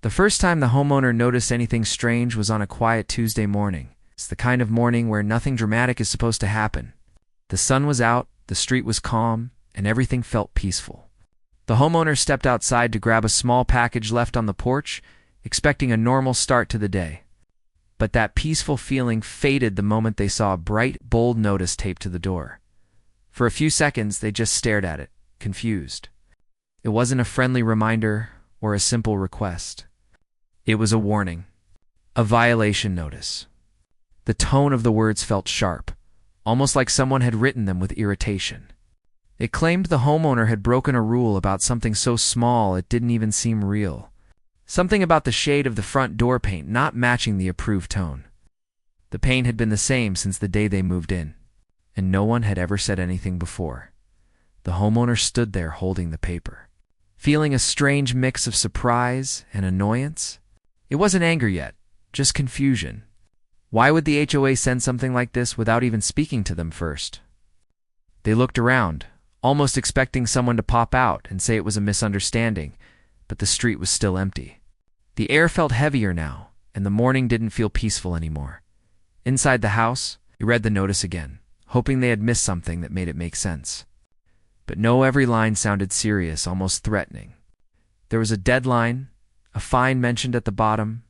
The first time the homeowner noticed anything strange was on a quiet Tuesday morning. It's the kind of morning where nothing dramatic is supposed to happen. The sun was out, the street was calm, and everything felt peaceful. The homeowner stepped outside to grab a small package left on the porch, expecting a normal start to the day. But that peaceful feeling faded the moment they saw a bright, bold notice taped to the door. For a few seconds, they just stared at it, confused. It wasn't a friendly reminder or a simple request. It was a warning, a violation notice. The tone of the words felt sharp, almost like someone had written them with irritation. It claimed the homeowner had broken a rule about something so small it didn't even seem real. Something about the shade of the front door paint not matching the approved tone. The paint had been the same since the day they moved in, and no one had ever said anything before. The homeowner stood there holding the paper, feeling a strange mix of surprise and annoyance. It wasn't anger yet, just confusion. Why would the HOA send something like this without even speaking to them first? They looked around, almost expecting someone to pop out and say it was a misunderstanding, but the street was still empty. The air felt heavier now, and the morning didn't feel peaceful anymore. Inside the house, he read the notice again, hoping they had missed something that made it make sense. But no, every line sounded serious, almost threatening. There was a deadline, a fine mentioned at the bottom,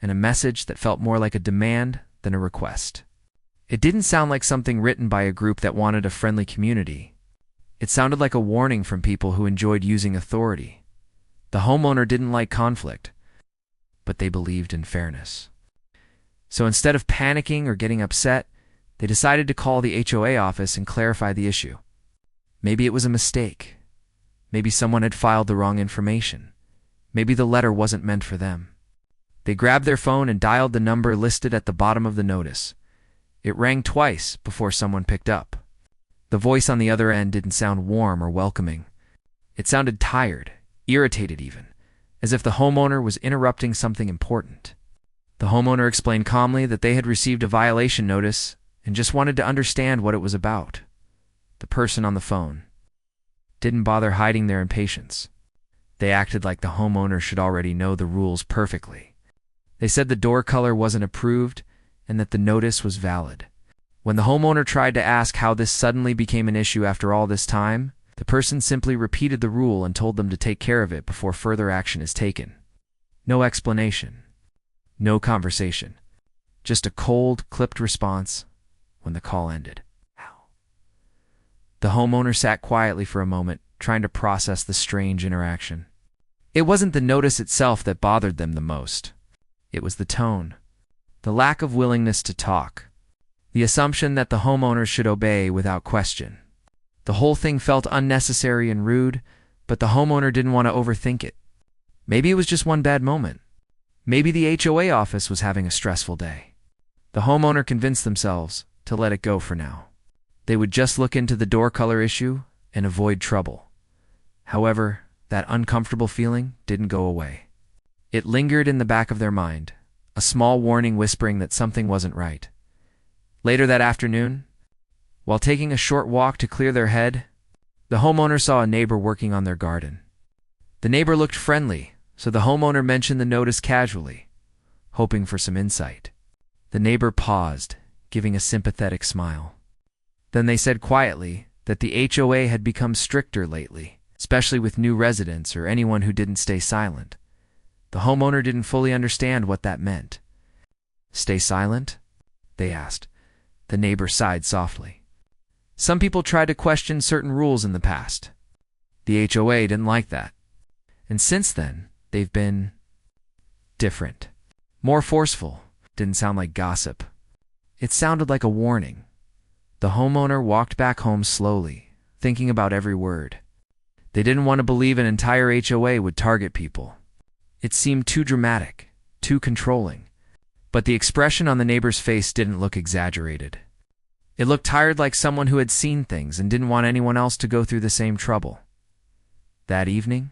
and a message that felt more like a demand than a request. It didn't sound like something written by a group that wanted a friendly community. It sounded like a warning from people who enjoyed using authority. The homeowner didn't like conflict, but they believed in fairness. So instead of panicking or getting upset, they decided to call the HOA office and clarify the issue. Maybe it was a mistake. Maybe someone had filed the wrong information. Maybe the letter wasn't meant for them. They grabbed their phone and dialed the number listed at the bottom of the notice. It rang twice before someone picked up. The voice on the other end didn't sound warm or welcoming. It sounded tired, irritated even, as if the homeowner was interrupting something important. The homeowner explained calmly that they had received a violation notice and just wanted to understand what it was about. The person on the phone didn't bother hiding their impatience. They acted like the homeowner should already know the rules perfectly. They said the door color wasn't approved and that the notice was valid. When the homeowner tried to ask how this suddenly became an issue after all this time, the person simply repeated the rule and told them to take care of it before further action is taken. No explanation. No conversation. Just a cold, clipped response when the call ended. The homeowner sat quietly for a moment, trying to process the strange interaction. It wasn't the notice itself that bothered them the most. It was the tone, the lack of willingness to talk, the assumption that the homeowner should obey without question. The whole thing felt unnecessary and rude, but the homeowner didn't want to overthink it. Maybe it was just one bad moment. Maybe the HOA office was having a stressful day. The homeowner convinced themselves to let it go for now. They would just look into the door color issue and avoid trouble. However, that uncomfortable feeling didn't go away. It lingered in the back of their mind, a small warning whispering that something wasn't right. Later that afternoon, while taking a short walk to clear their head, the homeowner saw a neighbor working on their garden. The neighbor looked friendly, so the homeowner mentioned the notice casually, hoping for some insight. The neighbor paused, giving a sympathetic smile. Then they said quietly that the HOA had become stricter lately, especially with new residents or anyone who didn't stay silent. The homeowner didn't fully understand what that meant. "Stay silent?" they asked. The neighbor sighed softly. Some people tried to question certain rules in the past. The HOA didn't like that. And since then, they've been different. More forceful. Didn't sound like gossip. It sounded like a warning. The homeowner walked back home slowly, thinking about every word. They didn't want to believe an entire HOA would target people. It seemed too dramatic, too controlling. But the expression on the neighbor's face didn't look exaggerated. It looked tired, like someone who had seen things and didn't want anyone else to go through the same trouble. That evening,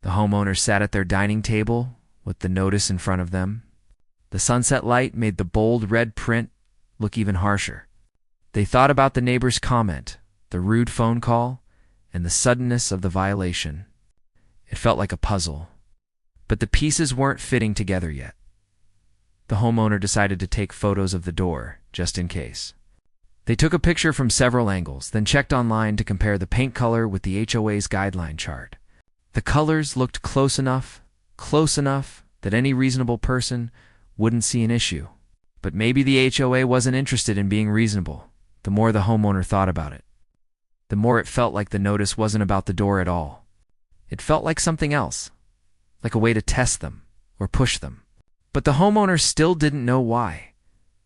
the homeowners sat at their dining table with the notice in front of them. The sunset light made the bold red print look even harsher. They thought about the neighbor's comment, the rude phone call, and the suddenness of the violation. It felt like a puzzle. but the pieces weren't fitting together yet. The homeowner decided to take photos of the door, just in case. They took a picture from several angles, then checked online to compare the paint color with the HOA's guideline chart. The colors looked close enough that any reasonable person wouldn't see an issue. But maybe the HOA wasn't interested in being reasonable. The more the homeowner thought about it, the more it felt like the notice wasn't about the door at all. It felt like something else, like a way to test them or push them. But the homeowner still didn't know why.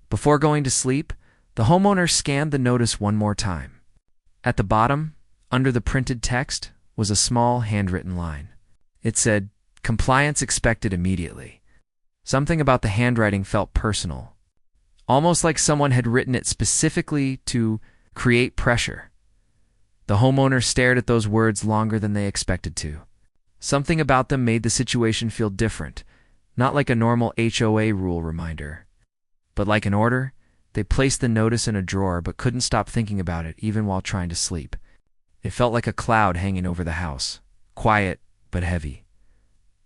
Before going to sleep, the homeowner scanned the notice one more time. At the bottom, under the printed text, was a small handwritten line. It said, "Compliance expected immediately." Something about the handwriting felt personal, almost like someone had written it specifically to create pressure. The homeowner stared at those words longer than they expected to. Something about them made the situation feel different, not like a normal HOA rule reminder, but like an order. They placed the notice in a drawer but couldn't stop thinking about it even while trying to sleep. It felt like a cloud hanging over the house, quiet but heavy.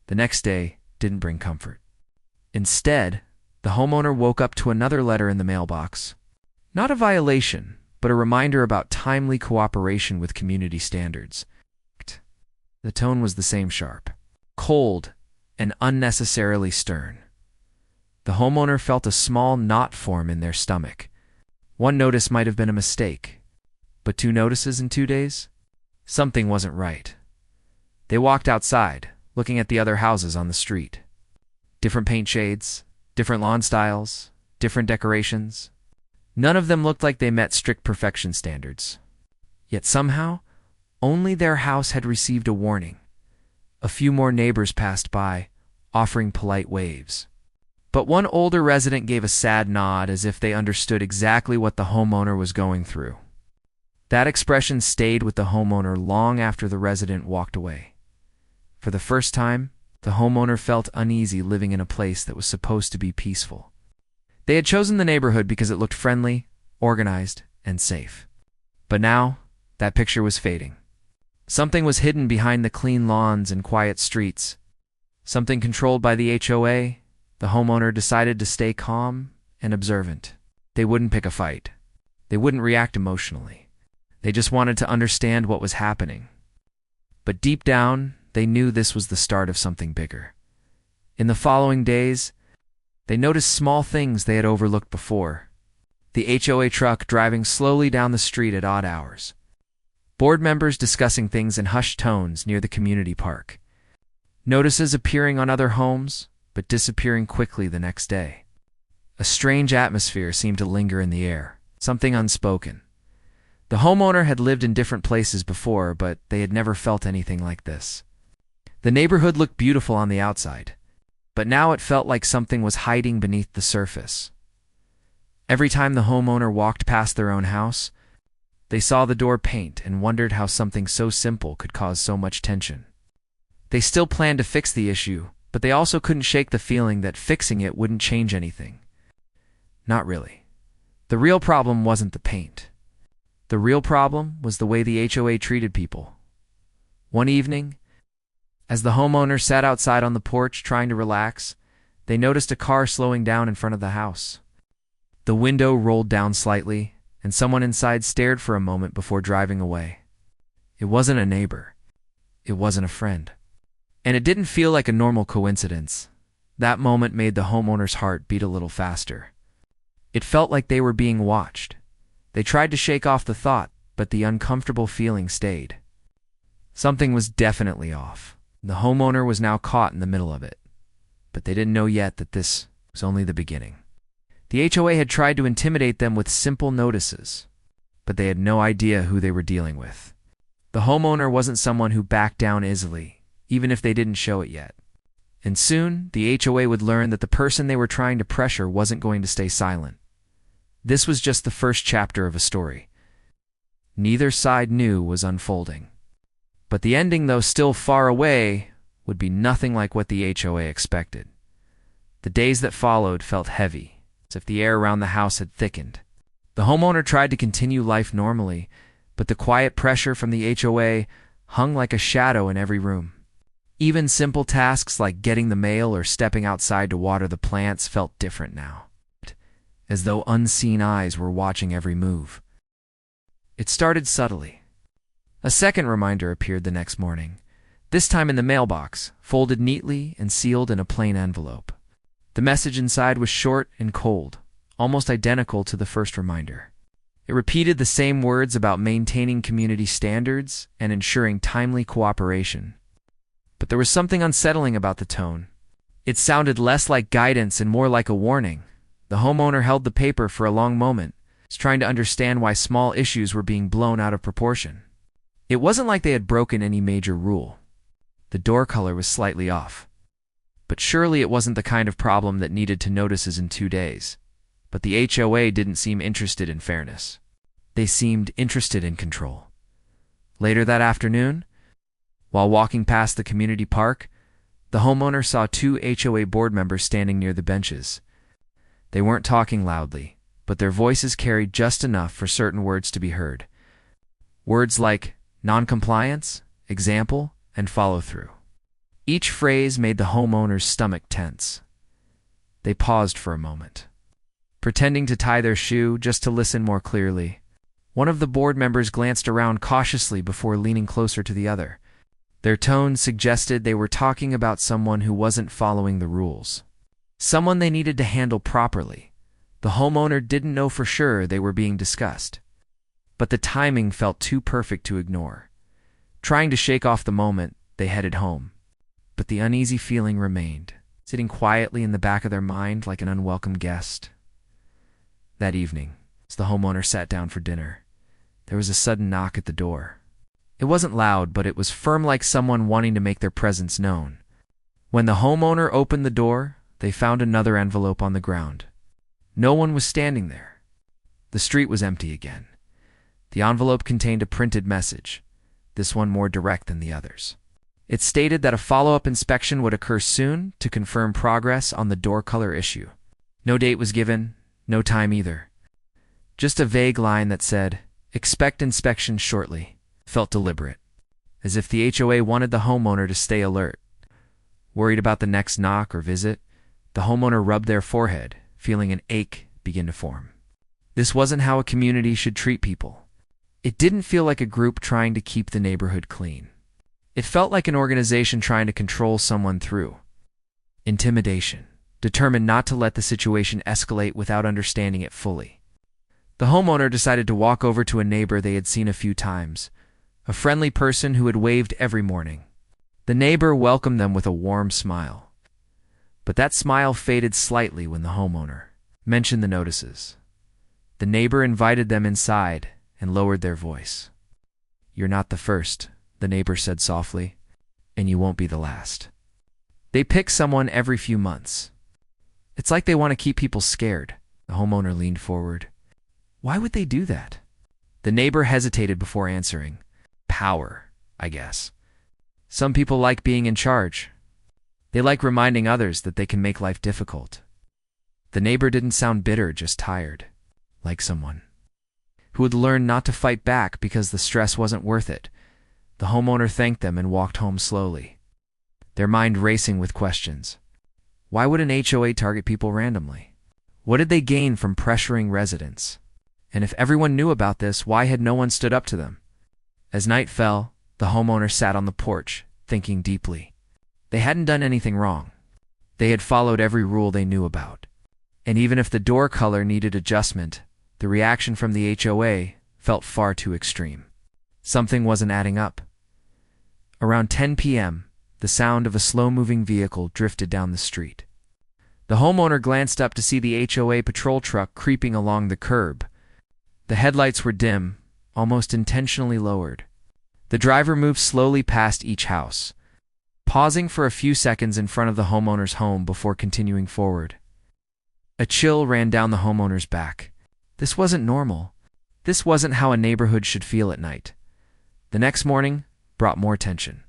The next day didn't bring comfort. Instead, the homeowner woke up to another letter in the mailbox. Not a violation, but a reminder about timely cooperation with community standards. The tone was the same, sharp, cold, and unnecessarily stern. The homeowner felt a small knot form in their stomach. One notice might have been a mistake, but 2 notices in 2 days? Something wasn't right. They walked outside, looking at the other houses on the street. Different paint shades, different lawn styles, different decorations. None of them looked like they met strict perfection standards. Yet somehow, only their house had received a warning. A few more neighbors passed by, offering polite waves. But one older resident gave a sad nod as if they understood exactly what the homeowner was going through. That expression stayed with the homeowner long after the resident walked away. For the first time, the homeowner felt uneasy living in a place that was supposed to be peaceful. They had chosen the neighborhood because it looked friendly, organized, and safe. But now, that picture was fading. Something was hidden behind the clean lawns and quiet streets. Something controlled by the HOA. The homeowner decided to stay calm and observant. They wouldn't pick a fight. They wouldn't react emotionally. They just wanted to understand what was happening. But deep down, they knew this was the start of something bigger. In the following days, they noticed small things they had overlooked before. The HOA truck driving slowly down the street at odd hours. Board members discussing things in hushed tones near the community park. Notices appearing on other homes, but disappearing quickly the next day. A strange atmosphere seemed to linger in the air, something unspoken. The homeowner had lived in different places before, but they had never felt anything like this. The neighborhood looked beautiful on the outside, but now it felt like something was hiding beneath the surface. Every time the homeowner walked past their own house, they saw the door paint and wondered how something so simple could cause so much tension. They still planned to fix the issue, but they also couldn't shake the feeling that fixing it wouldn't change anything. Not really. The real problem wasn't the paint. The real problem was the way the HOA treated people. One evening, as the homeowner sat outside on the porch trying to relax, they noticed a car slowing down in front of the house. The window rolled down slightly, and someone inside stared for a moment before driving away. It wasn't a neighbor. It wasn't a friend. And it didn't feel like a normal coincidence. That moment made the homeowner's heart beat a little faster. It felt like they were being watched. They tried to shake off the thought, but the uncomfortable feeling stayed. Something was definitely off. The homeowner was now caught in the middle of it. But they didn't know yet that this was only the beginning. The HOA had tried to intimidate them with simple notices, but they had no idea who they were dealing with. The homeowner wasn't someone who backed down easily, even if they didn't show it yet. And soon, the HOA would learn that the person they were trying to pressure wasn't going to stay silent. This was just the first chapter of a story. Neither side knew was unfolding. But the ending, though still far away, would be nothing like what the HOA expected. The days that followed felt heavy, as if the air around the house had thickened. The homeowner tried to continue life normally, but the quiet pressure from the HOA hung like a shadow in every room. Even simple tasks like getting the mail or stepping outside to water the plants felt different now, as though unseen eyes were watching every move. It started subtly. A second reminder appeared the next morning, this time in the mailbox, folded neatly and sealed in a plain envelope. The message inside was short and cold, almost identical to the first reminder. It repeated the same words about maintaining community standards and ensuring timely cooperation. But there was something unsettling about the tone. It sounded less like guidance and more like a warning. The homeowner held the paper for a long moment, trying to understand why small issues were being blown out of proportion. It wasn't like they had broken any major rule. The door color was slightly off. But surely it wasn't the kind of problem that needed to notices in 2 days. But the HOA didn't seem interested in fairness. They seemed interested in control. Later that afternoon, while walking past the community park, the homeowner saw 2 HOA board members standing near the benches. They weren't talking loudly, but their voices carried just enough for certain words to be heard. Words like non-compliance, example, and follow-through. Each phrase made the homeowner's stomach tense. They paused for a moment, pretending to tie their shoe just to listen more clearly. One of the board members glanced around cautiously before leaning closer to the other. Their tone suggested they were talking about someone who wasn't following the rules. Someone they needed to handle properly. The homeowner didn't know for sure they were being discussed. But the timing felt too perfect to ignore. Trying to shake off the moment, they headed home. But the uneasy feeling remained, sitting quietly in the back of their mind like an unwelcome guest. That evening, as the homeowner sat down for dinner, there was a sudden knock at the door. It wasn't loud, but it was firm, like someone wanting to make their presence known. When the homeowner opened the door, they found another envelope on the ground. No one was standing there. The street was empty again. The envelope contained a printed message, this one more direct than the others. It stated that a follow-up inspection would occur soon to confirm progress on the door color issue. No date was given, no time either. Just a vague line that said, "Expect inspection shortly." Felt deliberate, as if the HOA wanted the homeowner to stay alert. Worried about the next knock or visit, the homeowner rubbed their forehead, feeling an ache begin to form. This wasn't how a community should treat people. It didn't feel like a group trying to keep the neighborhood clean. It felt like an organization trying to control someone through intimidation, determined not to let the situation escalate without understanding it fully. The homeowner decided to walk over to a neighbor they had seen a few times, a friendly person who had waved every morning. The neighbor welcomed them with a warm smile. But that smile faded slightly when the homeowner mentioned the notices. The neighbor invited them inside and lowered their voice. "You're not the first," the neighbor said softly, "and you won't be the last." They pick someone every few months. It's like they want to keep people scared. The homeowner leaned forward. "Why would they do that?" The neighbor hesitated before answering. "Power, I guess. Some people like being in charge. They like reminding others that they can make life difficult." The neighbor didn't sound bitter, just tired, like someone who had learned not to fight back because the stress wasn't worth it. The homeowner thanked them and walked home slowly, their mind racing with questions. Why would an HOA target people randomly? What did they gain from pressuring residents? And if everyone knew about this, why had no one stood up to them? As night fell, the homeowner sat on the porch, thinking deeply. They hadn't done anything wrong. They had followed every rule they knew about. And even if the door color needed adjustment, the reaction from the HOA felt far too extreme. Something wasn't adding up. Around 10 p.m., the sound of a slow-moving vehicle drifted down the street. The homeowner glanced up to see the HOA patrol truck creeping along the curb. The headlights were dim, almost intentionally lowered. The driver moved slowly past each house, pausing for a few seconds in front of the homeowner's home before continuing forward. A chill ran down the homeowner's back. This wasn't normal. This wasn't how a neighborhood should feel at night. The next morning brought more tension.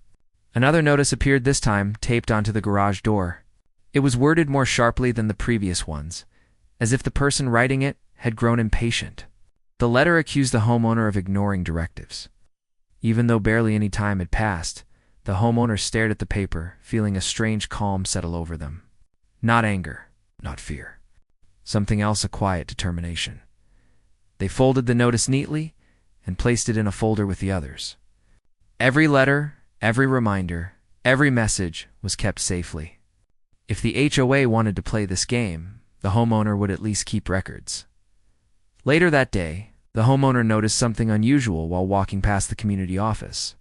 Another notice appeared, this time taped onto the garage door. It was worded more sharply than the previous ones, as if the person writing it had grown impatient. The letter accused the homeowner of ignoring directives. Even though barely any time had passed, The homeowner stared at the paper, feeling a strange calm settle over them. Not anger, not fear. Something else, a quiet determination. They folded the notice neatly and placed it in a folder with the others. Every letter, every reminder, every message was kept safely. If the HOA wanted to play this game, the homeowner would at least keep records. Later that day, the homeowner noticed something unusual while walking past the community office.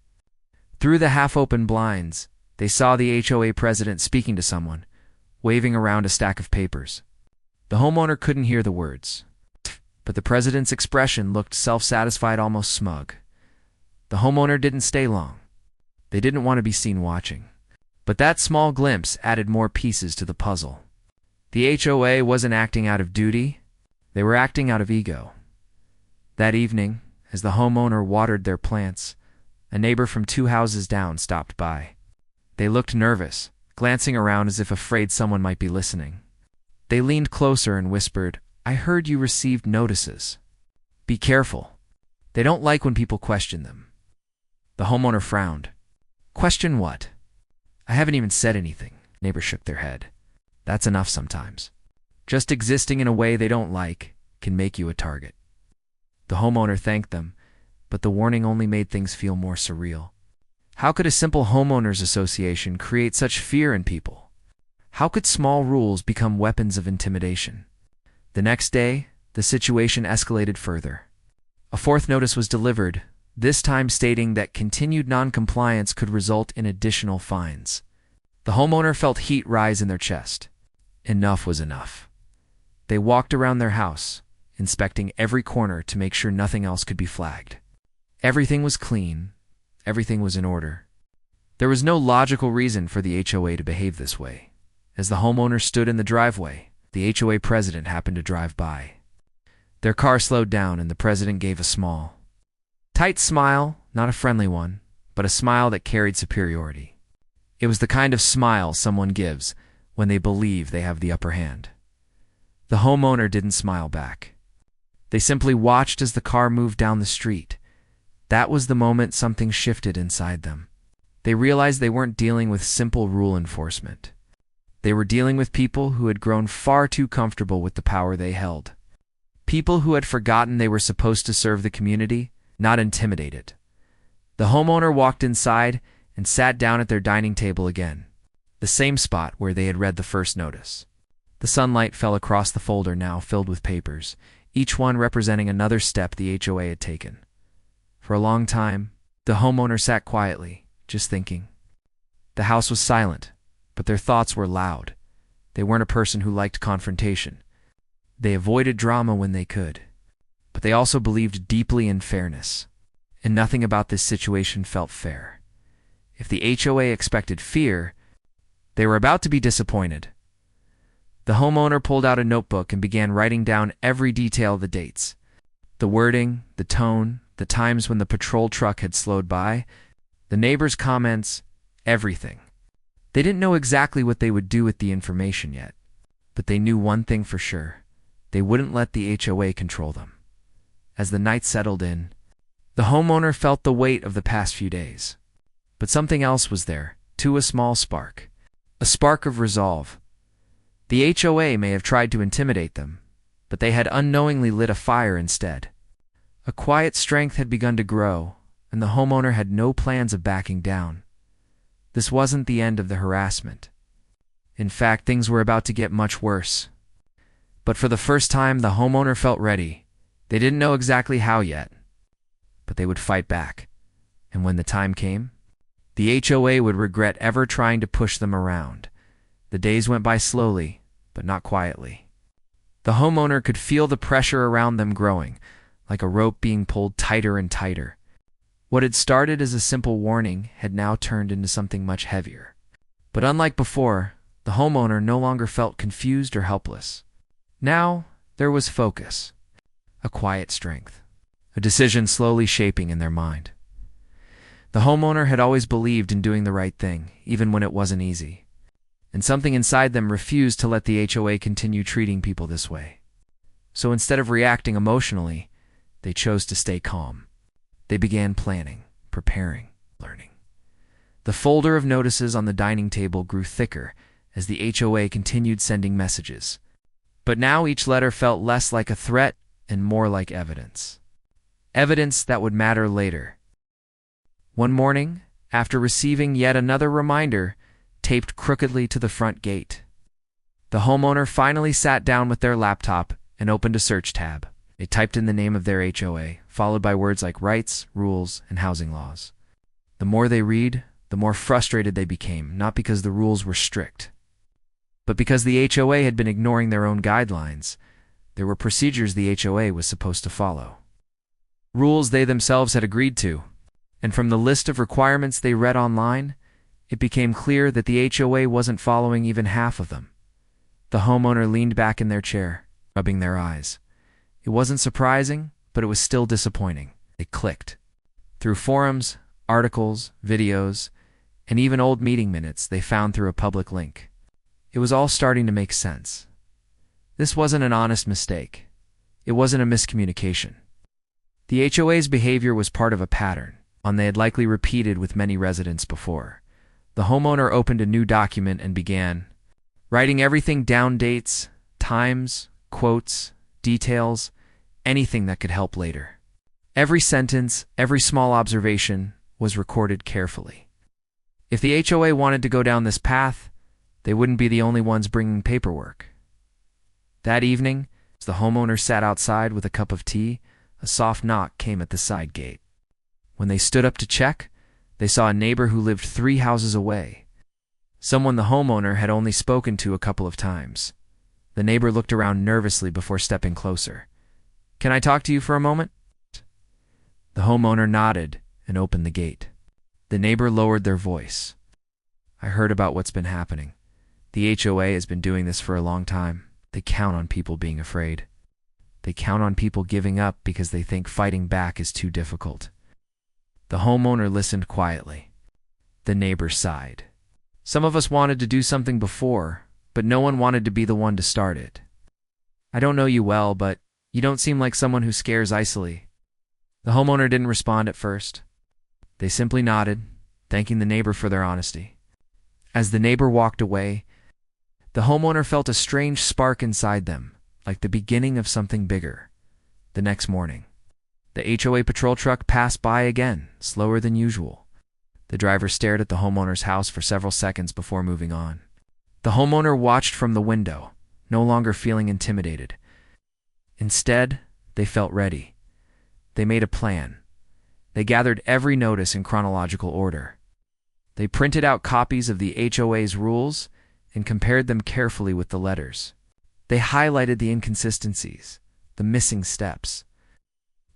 Through the half-open blinds, they saw the HOA president speaking to someone, waving around a stack of papers. The homeowner couldn't hear the words, but the president's expression looked self-satisfied, almost smug. The homeowner didn't stay long. They didn't want to be seen watching. But that small glimpse added more pieces to the puzzle. The HOA wasn't acting out of duty, they were acting out of ego. That evening, as the homeowner watered their plants, a neighbor from 2 houses down stopped by. They looked nervous, glancing around as if afraid someone might be listening. They leaned closer and whispered, "I heard you received notices. Be careful. They don't like when people question them." The homeowner frowned. "Question what? I haven't even said anything." Neighbors shook their head. "That's enough sometimes. Just existing in a way they don't like can make you a target." The homeowner thanked them, but the warning only made things feel more surreal. How could a simple homeowners association create such fear in people? How could small rules become weapons of intimidation? The next day, the situation escalated further. A 4th notice was delivered, this time stating that continued non-compliance could result in additional fines. The homeowner felt heat rise in their chest. Enough was enough. They walked around their house, inspecting every corner to make sure nothing else could be flagged. Everything was clean. Everything was in order. There was no logical reason for the HOA to behave this way. As the homeowner stood in the driveway, the HOA president happened to drive by. Their car slowed down and the president gave a small, tight smile, not a friendly one, but a smile that carried superiority. It was the kind of smile someone gives when they believe they have the upper hand. The homeowner didn't smile back. They simply watched as the car moved down the street. That was the moment something shifted inside them. They realized they weren't dealing with simple rule enforcement. They were dealing with people who had grown far too comfortable with the power they held. People who had forgotten they were supposed to serve the community, not intimidate it. The homeowner walked inside and sat down at their dining table again, the same spot where they had read the first notice. The sunlight fell across the folder now filled with papers, each one representing another step the HOA had taken. For a long time, the homeowner sat quietly, just thinking. The house was silent, but their thoughts were loud. They weren't a person who liked confrontation. They avoided drama when they could. But they also believed deeply in fairness. And nothing about this situation felt fair. If the HOA expected fear, they were about to be disappointed. The homeowner pulled out a notebook and began writing down every detail of the dates. The wording, the tone, the times when the patrol truck had slowed by, the neighbors' comments, everything. They didn't know exactly what they would do with the information yet, but they knew one thing for sure. They wouldn't let the HOA control them. As the night settled in, the homeowner felt the weight of the past few days. But something else was there, too, a small spark. A spark of resolve. The HOA may have tried to intimidate them, but they had unknowingly lit a fire instead. A quiet strength had begun to grow, and the homeowner had no plans of backing down. This wasn't the end of the harassment. In fact, things were about to get much worse. But for the first time, the homeowner felt ready. They didn't know exactly how yet, but they would fight back. And when the time came, the HOA would regret ever trying to push them around. The days went by slowly, but not quietly. The homeowner could feel the pressure around them growing, like a rope being pulled tighter and tighter. What had started as a simple warning had now turned into something much heavier. But unlike before, the homeowner no longer felt confused or helpless. Now, there was focus, a quiet strength, a decision slowly shaping in their mind. The homeowner had always believed in doing the right thing, even when it wasn't easy. And something inside them refused to let the HOA continue treating people this way. So instead of reacting emotionally, they chose to stay calm. They began planning, preparing, learning. The folder of notices on the dining table grew thicker as the HOA continued sending messages. But now each letter felt less like a threat and more like evidence. Evidence that would matter later. One morning, after receiving yet another reminder taped crookedly to the front gate, the homeowner finally sat down with their laptop and opened a search tab. They typed in the name of their HOA, followed by words like rights, rules, and housing laws. The more they read, the more frustrated they became, not because the rules were strict, but because the HOA had been ignoring their own guidelines. There were procedures the HOA was supposed to follow, rules they themselves had agreed to, and from the list of requirements they read online, it became clear that the HOA wasn't following even half of them. The homeowner leaned back in their chair, rubbing their eyes. It wasn't surprising, but it was still disappointing. They clicked. Through forums, articles, videos, and even old meeting minutes they found through a public link. It was all starting to make sense. This wasn't an honest mistake. It wasn't a miscommunication. The HOA's behavior was part of a pattern, one they had likely repeated with many residents before. The homeowner opened a new document and began writing everything down: dates, times, quotes, details, anything that could help later. Every sentence, every small observation was recorded carefully. If the HOA wanted to go down this path, they wouldn't be the only ones bringing paperwork. That evening, as the homeowner sat outside with a cup of tea, a soft knock came at the side gate. When they stood up to check, they saw a neighbor who lived 3 houses away, someone the homeowner had only spoken to a couple of times. The neighbor looked around nervously before stepping closer. "Can I talk to you for a moment?" The homeowner nodded and opened the gate. The neighbor lowered their voice. "I heard about what's been happening. The HOA has been doing this for a long time. They count on people being afraid. They count on people giving up because they think fighting back is too difficult." The homeowner listened quietly. The neighbor sighed. "Some of us wanted to do something before, but no one wanted to be the one to start it. I don't know you well, but you don't seem like someone who scares easily." The homeowner didn't respond at first. They simply nodded, thanking the neighbor for their honesty. As the neighbor walked away, the homeowner felt a strange spark inside them, like the beginning of something bigger. The next morning, the HOA patrol truck passed by again, slower than usual. The driver stared at the homeowner's house for several seconds before moving on. The homeowner watched from the window, no longer feeling intimidated. Instead, they felt ready. They made a plan. They gathered every notice in chronological order. They printed out copies of the HOA's rules and compared them carefully with the letters. They highlighted the inconsistencies, the missing steps,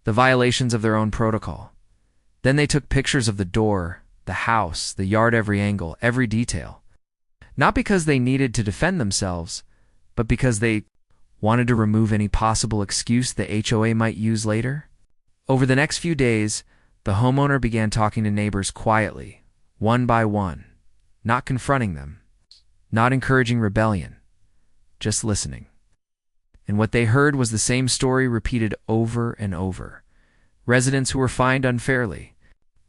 the violations of their own protocol. Then they took pictures of the door, the house, the yard, every angle, every detail. Not because they needed to defend themselves, but because they wanted to remove any possible excuse the HOA might use later. Over the next few days, the homeowner began talking to neighbors quietly, one by one, not confronting them, not encouraging rebellion, just listening. And what they heard was the same story repeated over and over. Residents who were fined unfairly,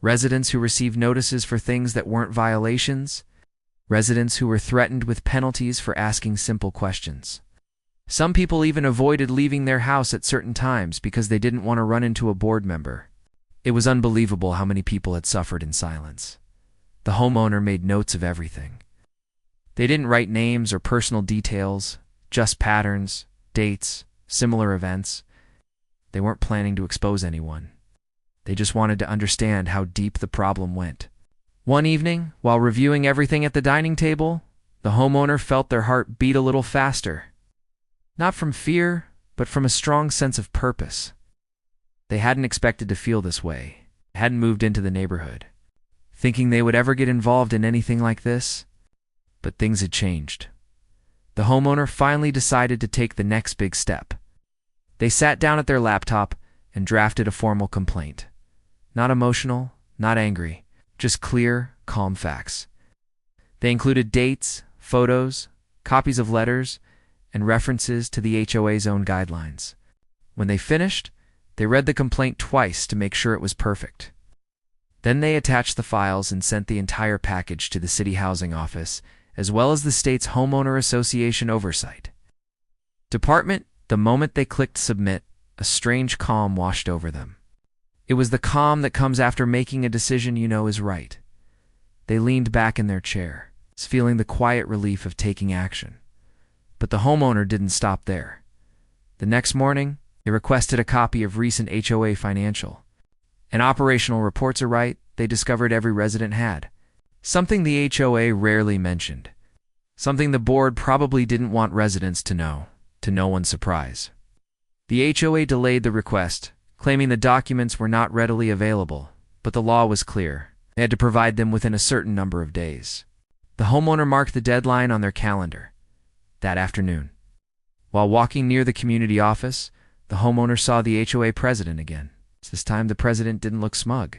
residents who received notices for things that weren't violations, residents who were threatened with penalties for asking simple questions. Some people even avoided leaving their house at certain times because they didn't want to run into a board member. It was unbelievable how many people had suffered in silence. The homeowner made notes of everything. They didn't write names or personal details, just patterns, dates, similar events. They weren't planning to expose anyone. They just wanted to understand how deep the problem went. One evening, while reviewing everything at the dining table, the homeowner felt their heart beat a little faster. Not from fear, but from a strong sense of purpose. They hadn't expected to feel this way, hadn't moved into the neighborhood, thinking they would ever get involved in anything like this. But things had changed. The homeowner finally decided to take the next big step. They sat down at their laptop and drafted a formal complaint. Not emotional, not angry, just clear, calm facts. They included dates, photos, copies of letters, and references to the HOA's own guidelines. When they finished, they read the complaint twice to make sure it was perfect. Then they attached the files and sent the entire package to the city housing office, as well as the state's homeowner association oversight department. The moment they clicked submit, a strange calm washed over them. It was the calm that comes after making a decision you know is right. They leaned back in their chair, feeling the quiet relief of taking action. But the homeowner didn't stop there. The next morning, they requested a copy of recent HOA financial and operational reports. They discovered every resident had something the HOA rarely mentioned, something the board probably didn't want residents to know, to no one's surprise. The HOA delayed the request, claiming the documents were not readily available, but the law was clear. They had to provide them within a certain number of days. The homeowner marked the deadline on their calendar. That afternoon, while walking near the community office, the homeowner saw the HOA president again. This time the president didn't look smug.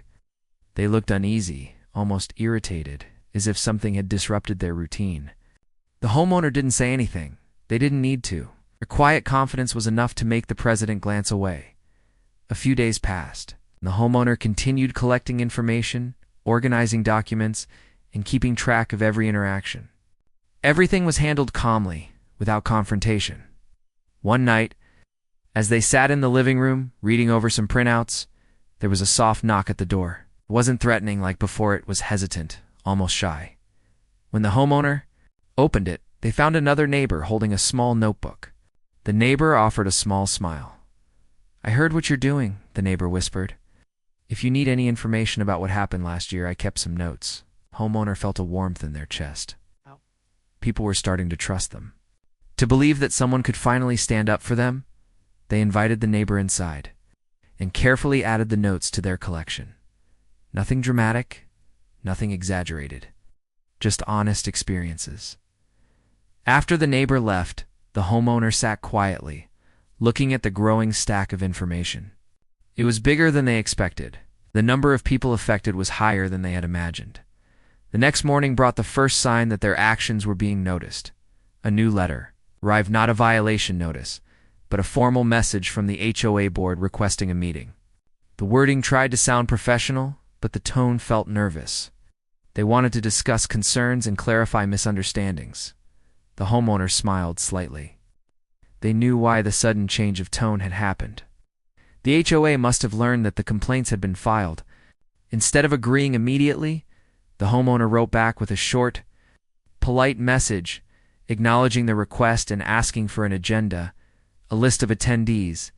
They looked uneasy, almost irritated, as if something had disrupted their routine. The homeowner didn't say anything. They didn't need to. Their quiet confidence was enough to make the president glance away. A few days passed. The homeowner continued collecting information, organizing documents, and keeping track of every interaction. Everything was handled calmly, without confrontation. One night, as they sat in the living room, reading over some printouts, there was a soft knock at the door. It wasn't threatening like before. It was hesitant, almost shy. When the homeowner opened it, they found another neighbor holding a small notebook. The neighbor offered a small smile. "I heard what you're doing," the neighbor whispered. "If you need any information about what happened last year, I kept some notes." Homeowner felt a warmth in their chest. People were starting to trust them. To believe that someone could finally stand up for them, they invited the neighbor inside and carefully added the notes to their collection. Nothing dramatic, nothing exaggerated, just honest experiences. After the neighbor left, the homeowner sat quietly, looking at the growing stack of information. It was bigger than they expected. The number of people affected was higher than they had imagined. The next morning brought the first sign that their actions were being noticed. A new letter arrived, not a violation notice, but a formal message from the HOA board requesting a meeting. The wording tried to sound professional, but the tone felt nervous. They wanted to discuss concerns and clarify misunderstandings. The homeowner smiled slightly. They knew why the sudden change of tone had happened. The HOA must have learned that the complaints had been filed. Instead of agreeing immediately, the homeowner wrote back with a short, polite message acknowledging the request and asking for an agenda, a list of attendees,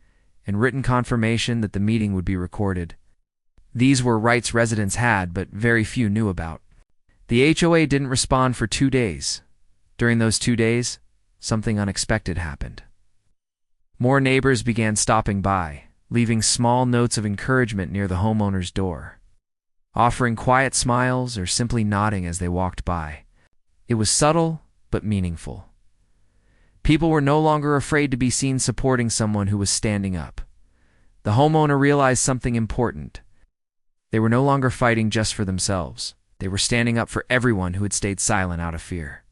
and written confirmation that the meeting would be recorded. These were rights residents had, but very few knew about. The HOA didn't respond for 2 days. During those 2 days, something unexpected happened. More neighbors began stopping by, leaving small notes of encouragement near the homeowner's door, offering quiet smiles or simply nodding as they walked by. It was subtle, but meaningful. People were no longer afraid to be seen supporting someone who was standing up. The homeowner realized something important. They were no longer fighting just for themselves. They were standing up for everyone who had stayed silent out of fear.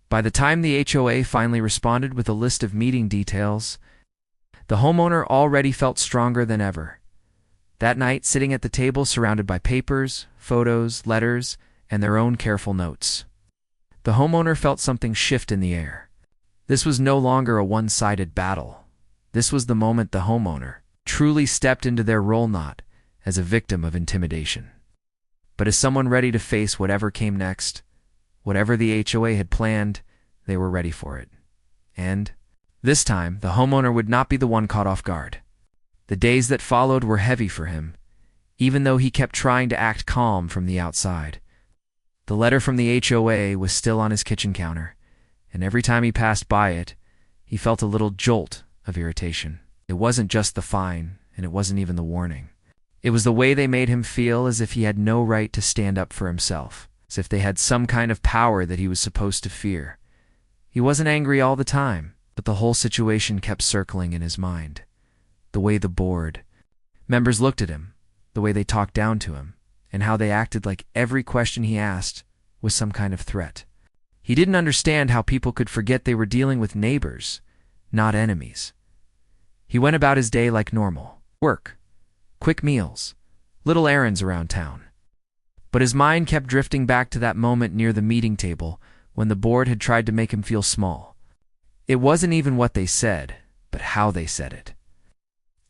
By the time the HOA finally responded with a list of meeting details, the homeowner already felt stronger than ever. That night, sitting at the table surrounded by papers, photos, letters, and their own careful notes, the homeowner felt something shift in the air. This was no longer a one-sided battle. This was the moment the homeowner truly stepped into their role, not as a victim of intimidation, but as someone ready to face whatever came next. Whatever the HOA had planned, they were ready for it. And this time, the homeowner would not be the one caught off guard. The days that followed were heavy for him, even though he kept trying to act calm from the outside. The letter from the HOA was still on his kitchen counter, and every time he passed by it, he felt a little jolt of irritation. It wasn't just the fine, and it wasn't even the warning. It was the way they made him feel, as if he had no right to stand up for himself, as if they had some kind of power that he was supposed to fear. He wasn't angry all the time, but the whole situation kept circling in his mind. The way the board members looked at him, the way they talked down to him, and how they acted like every question he asked was some kind of threat. He didn't understand how people could forget they were dealing with neighbors, not enemies. He went about his day like normal. Work, quick meals, little errands around town. But his mind kept drifting back to that moment near the meeting table when the board had tried to make him feel small. It wasn't even what they said, but how they said it.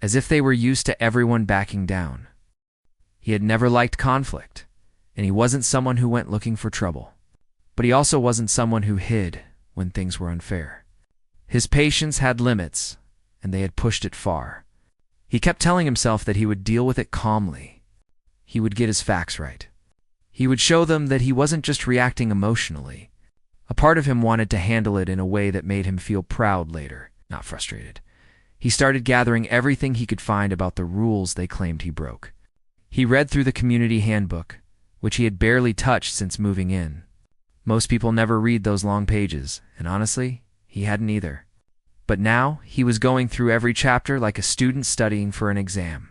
As if they were used to everyone backing down. He had never liked conflict, and he wasn't someone who went looking for trouble. But he also wasn't someone who hid when things were unfair. His patience had limits, and they had pushed it far. He kept telling himself that he would deal with it calmly. He would get his facts right. He would show them that he wasn't just reacting emotionally. A part of him wanted to handle it in a way that made him feel proud later, not frustrated. He started gathering everything he could find about the rules they claimed he broke. He read through the community handbook, which he had barely touched since moving in. Most people never read those long pages, and honestly, he hadn't either. But now, he was going through every chapter like a student studying for an exam.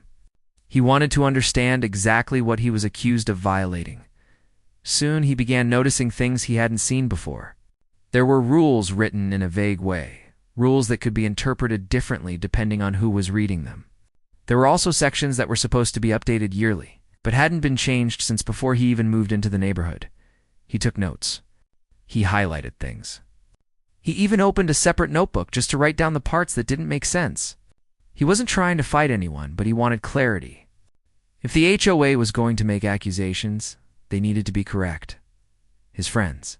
He wanted to understand exactly what he was accused of violating. Soon, he began noticing things he hadn't seen before. There were rules written in a vague way, rules that could be interpreted differently depending on who was reading them. There were also sections that were supposed to be updated yearly, but hadn't been changed since before he even moved into the neighborhood. He took notes. He highlighted things. He even opened a separate notebook just to write down the parts that didn't make sense. He wasn't trying to fight anyone, but he wanted clarity. If the HOA was going to make accusations, they needed to be correct. His friends.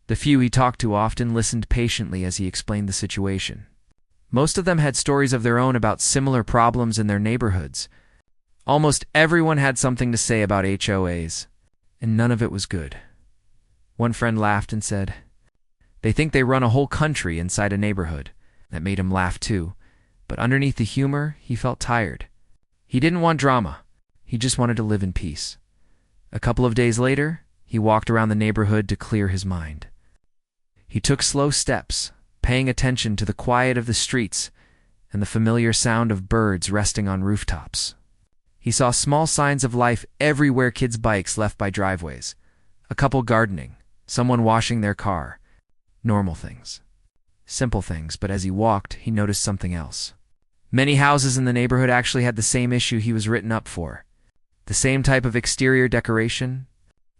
The few he talked to often listened patiently as he explained the situation. Most of them had stories of their own about similar problems in their neighborhoods. Almost everyone had something to say about HOAs, and none of it was good. One friend laughed and said, "They think they run a whole country inside a neighborhood." That made him laugh too, but underneath the humor, he felt tired. He didn't want drama. He just wanted to live in peace. A couple of days later, he walked around the neighborhood to clear his mind. He took slow steps, paying attention to the quiet of the streets and the familiar sound of birds resting on rooftops. He saw small signs of life everywhere: kids' bikes left by driveways, a couple gardening, someone washing their car. Normal things. Simple things, but as he walked, he noticed something else. Many houses in the neighborhood actually had the same issue he was written up for. The same type of exterior decoration,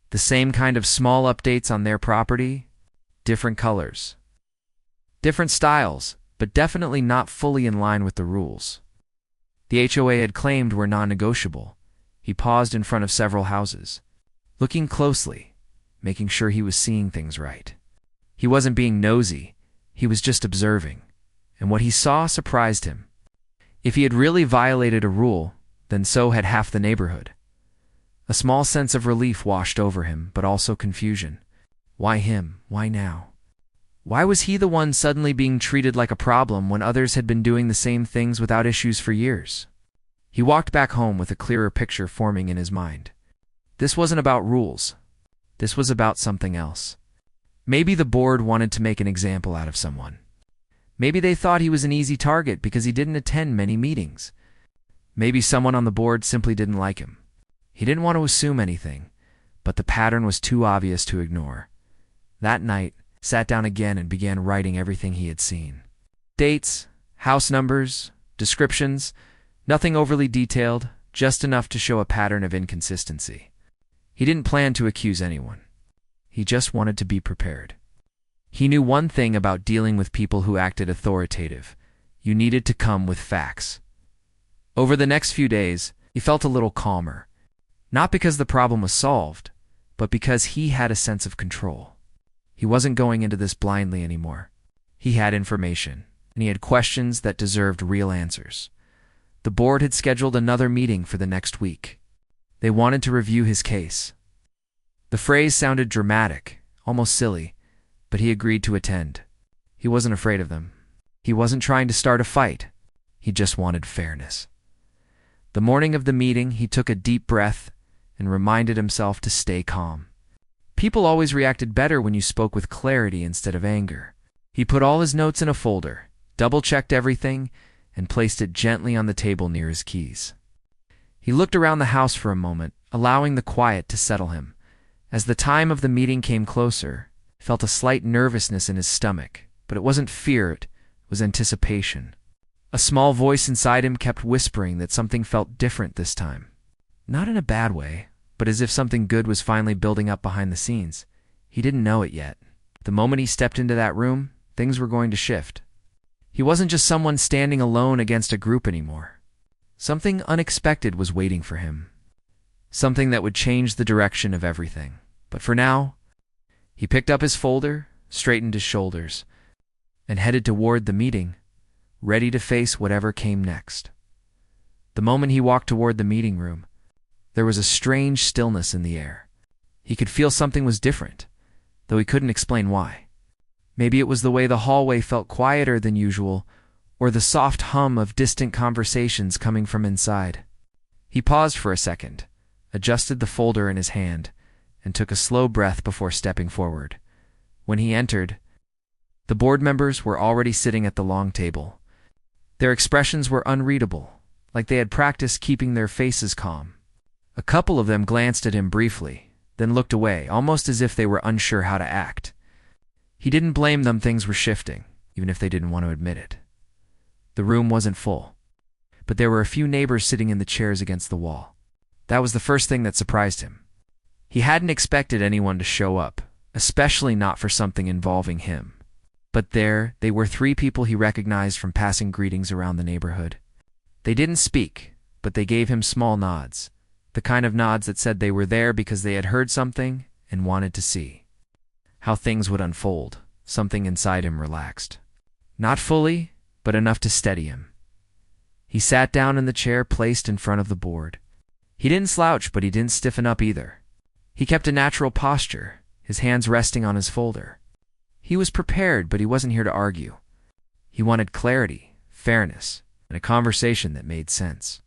the same kind of small updates on their property, different colors. Different styles, but definitely not fully in line with the rules. The HOA had claimed were non-negotiable. He paused in front of several houses, looking closely, making sure he was seeing things right. He wasn't being nosy, he was just observing, and what he saw surprised him. If he had really violated a rule, then so had half the neighborhood. A small sense of relief washed over him, but also confusion. Why him? Why now? Why was he the one suddenly being treated like a problem when others had been doing the same things without issues for years? He walked back home with a clearer picture forming in his mind. This wasn't about rules. This was about something else. Maybe the board wanted to make an example out of someone. Maybe they thought he was an easy target because he didn't attend many meetings. Maybe someone on the board simply didn't like him. He didn't want to assume anything, but the pattern was too obvious to ignore. That night, sat down again and began writing everything he had seen. Dates, house numbers, descriptions, nothing overly detailed, just enough to show a pattern of inconsistency. He didn't plan to accuse anyone. He just wanted to be prepared. He knew one thing about dealing with people who acted authoritative. You needed to come with facts. Over the next few days, he felt a little calmer. Not because the problem was solved, but because he had a sense of control. He wasn't going into this blindly anymore. He had information, and he had questions that deserved real answers. The board had scheduled another meeting for the next week. They wanted to review his case. The phrase sounded dramatic, almost silly, but he agreed to attend. He wasn't afraid of them. He wasn't trying to start a fight. He just wanted fairness. The morning of the meeting, he took a deep breath and reminded himself to stay calm. People always reacted better when you spoke with clarity instead of anger. He put all his notes in a folder, double-checked everything, and placed it gently on the table near his keys. He looked around the house for a moment, allowing the quiet to settle him. As the time of the meeting came closer, he felt a slight nervousness in his stomach, but it wasn't fear, it was anticipation. A small voice inside him kept whispering that something felt different this time. Not in a bad way, but as if something good was finally building up behind the scenes. He didn't know it yet. The moment he stepped into that room, things were going to shift. He wasn't just someone standing alone against a group anymore. Something unexpected was waiting for him. Something that would change the direction of everything. But for now, he picked up his folder, straightened his shoulders, and headed toward the meeting, ready to face whatever came next. The moment he walked toward the meeting room, there was a strange stillness in the air. He could feel something was different, though he couldn't explain why. Maybe it was the way the hallway felt quieter than usual, or the soft hum of distant conversations coming from inside. He paused for a second, adjusted the folder in his hand, and took a slow breath before stepping forward. When he entered, the board members were already sitting at the long table. Their expressions were unreadable, like they had practiced keeping their faces calm. A couple of them glanced at him briefly, then looked away, almost as if they were unsure how to act. He didn't blame them. Things were shifting, even if they didn't want to admit it. The room wasn't full, but there were a few neighbors sitting in the chairs against the wall. That was the first thing that surprised him. He hadn't expected anyone to show up, especially not for something involving him. But there they were, 3 people he recognized from passing greetings around the neighborhood. They didn't speak, but they gave him small nods, the kind of nods that said they were there because they had heard something and wanted to see how things would unfold. Something inside him relaxed. Not fully, but enough to steady him. He sat down in the chair placed in front of the board. He didn't slouch, but he didn't stiffen up either. He kept a natural posture, his hands resting on his folder. He was prepared, but he wasn't here to argue. He wanted clarity, fairness, and a conversation that made sense.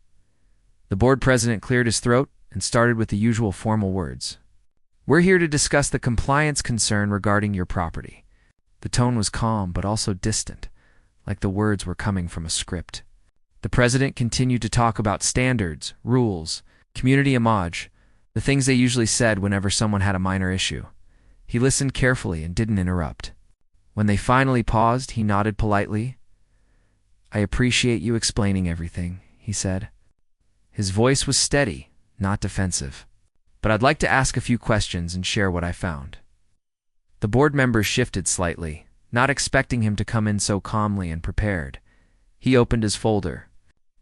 The board president cleared his throat and started with the usual formal words. "We're here to discuss the compliance concern regarding your property." The tone was calm but also distant, like the words were coming from a script. The president continued to talk about standards, rules, community image, the things they usually said whenever someone had a minor issue. He listened carefully and didn't interrupt. When they finally paused, he nodded politely. "I appreciate you explaining everything," he said. His voice was steady, not defensive. "But I'd like to ask a few questions and share what I found." The board members shifted slightly, not expecting him to come in so calmly and prepared. He opened his folder.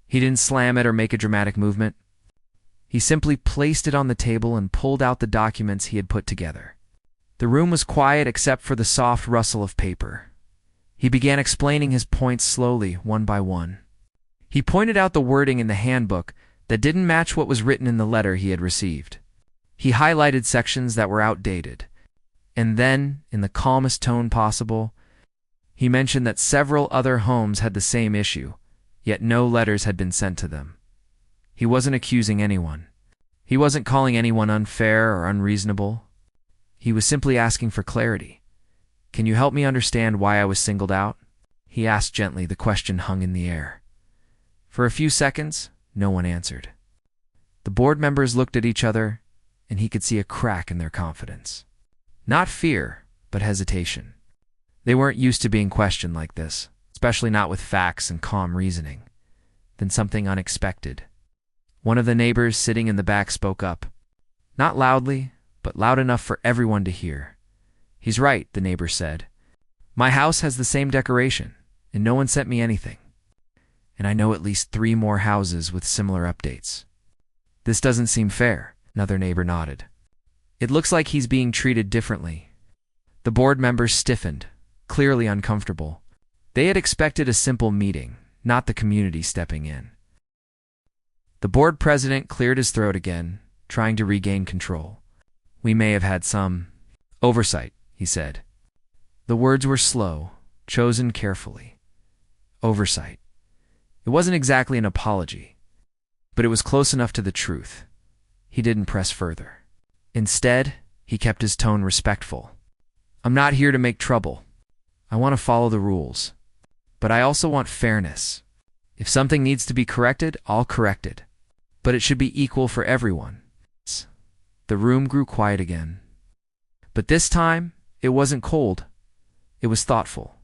He didn't slam it or make a dramatic movement. He simply placed it on the table and pulled out the documents he had put together. The room was quiet except for the soft rustle of paper. He began explaining his points slowly, one by one. He pointed out the wording in the handbook that didn't match what was written in the letter he had received. He highlighted sections that were outdated. And then, in the calmest tone possible, he mentioned that several other homes had the same issue, yet no letters had been sent to them. He wasn't accusing anyone. He wasn't calling anyone unfair or unreasonable. He was simply asking for clarity. "Can you help me understand why I was singled out?" He asked gently. The question hung in the air. For a few seconds, no one answered. The board members looked at each other, and he could see a crack in their confidence. Not fear, but hesitation. They weren't used to being questioned like this, especially not with facts and calm reasoning. Then something unexpected. One of the neighbors sitting in the back spoke up. Not loudly, but loud enough for everyone to hear. "He's right," the neighbor said. "My house has the same decoration, and no one sent me anything. And I know at least 3 more houses with similar updates. This doesn't seem fair." Another neighbor nodded. "It looks like he's being treated differently." The board members stiffened, clearly uncomfortable. They had expected a simple meeting, not the community stepping in. The board president cleared his throat again, trying to regain control. "We may have had some oversight," he said. The words were slow, chosen carefully. Oversight. It wasn't exactly an apology, but it was close enough to the truth. He didn't press further. Instead, he kept his tone respectful. "I'm not here to make trouble. I want to follow the rules. But I also want fairness. If something needs to be corrected, I'll correct it. But it should be equal for everyone." The room grew quiet again. But this time, it wasn't cold. It was thoughtful.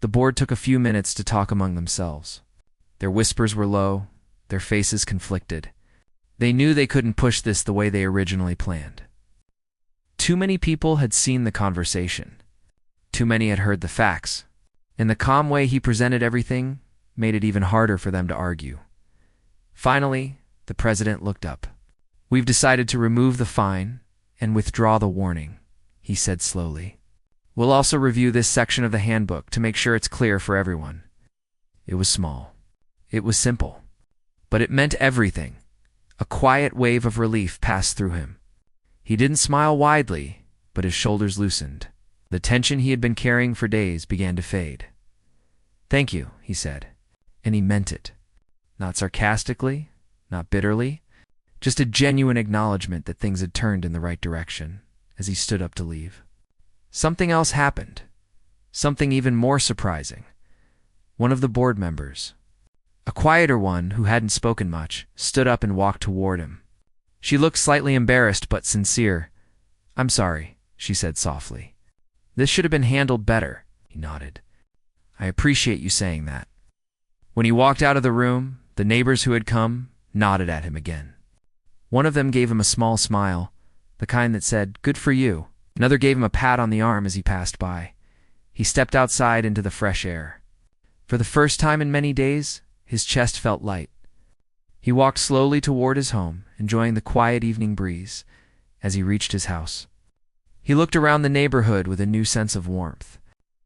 The board took a few minutes to talk among themselves. Their whispers were low, their faces conflicted. They knew they couldn't push this the way they originally planned. Too many people had seen the conversation. Too many had heard the facts. And the calm way he presented everything made it even harder for them to argue. Finally, the president looked up. "We've decided to remove the fine and withdraw the warning," he said slowly. "We'll also review this section of the handbook to make sure it's clear for everyone." It was small. It was simple. But it meant everything. A quiet wave of relief passed through him. He didn't smile widely, but his shoulders loosened. The tension he had been carrying for days began to fade. "Thank you," he said. And he meant it. Not sarcastically, not bitterly, just a genuine acknowledgement that things had turned in the right direction as he stood up to leave. Something else happened. Something even more surprising. One of the board members, a quieter one who hadn't spoken much, stood up and walked toward him. She looked slightly embarrassed but sincere. "I'm sorry," she said softly. "This should have been handled better." He nodded. "I appreciate you saying that." When he walked out of the room, the neighbors who had come nodded at him again. One of them gave him a small smile, the kind that said, "Good for you." Another gave him a pat on the arm as he passed by. He stepped outside into the fresh air. For the first time in many days, his chest felt light. He walked slowly toward his home, enjoying the quiet evening breeze. As he reached his house, he looked around the neighborhood with a new sense of warmth.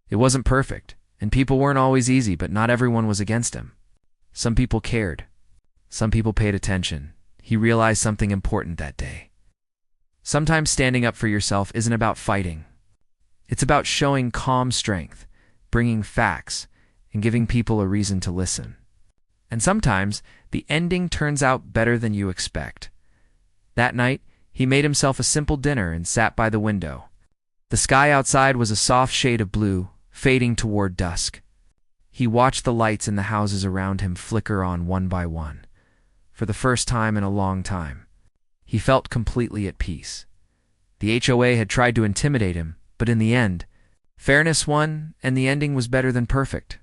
It wasn't perfect, and people weren't always easy, but not everyone was against him. Some people cared. Some people paid attention. He realized something important that day. Sometimes standing up for yourself isn't about fighting. It's about showing calm strength, bringing facts, and giving people a reason to listen. And sometimes the ending turns out better than you expect. That night, he made himself a simple dinner and sat by the window. The sky outside was a soft shade of blue, fading toward dusk. He watched the lights in the houses around him flicker on one by one. For the first time in a long time, he felt completely at peace. The HOA had tried to intimidate him, but in the end, fairness won, and the ending was better than perfect.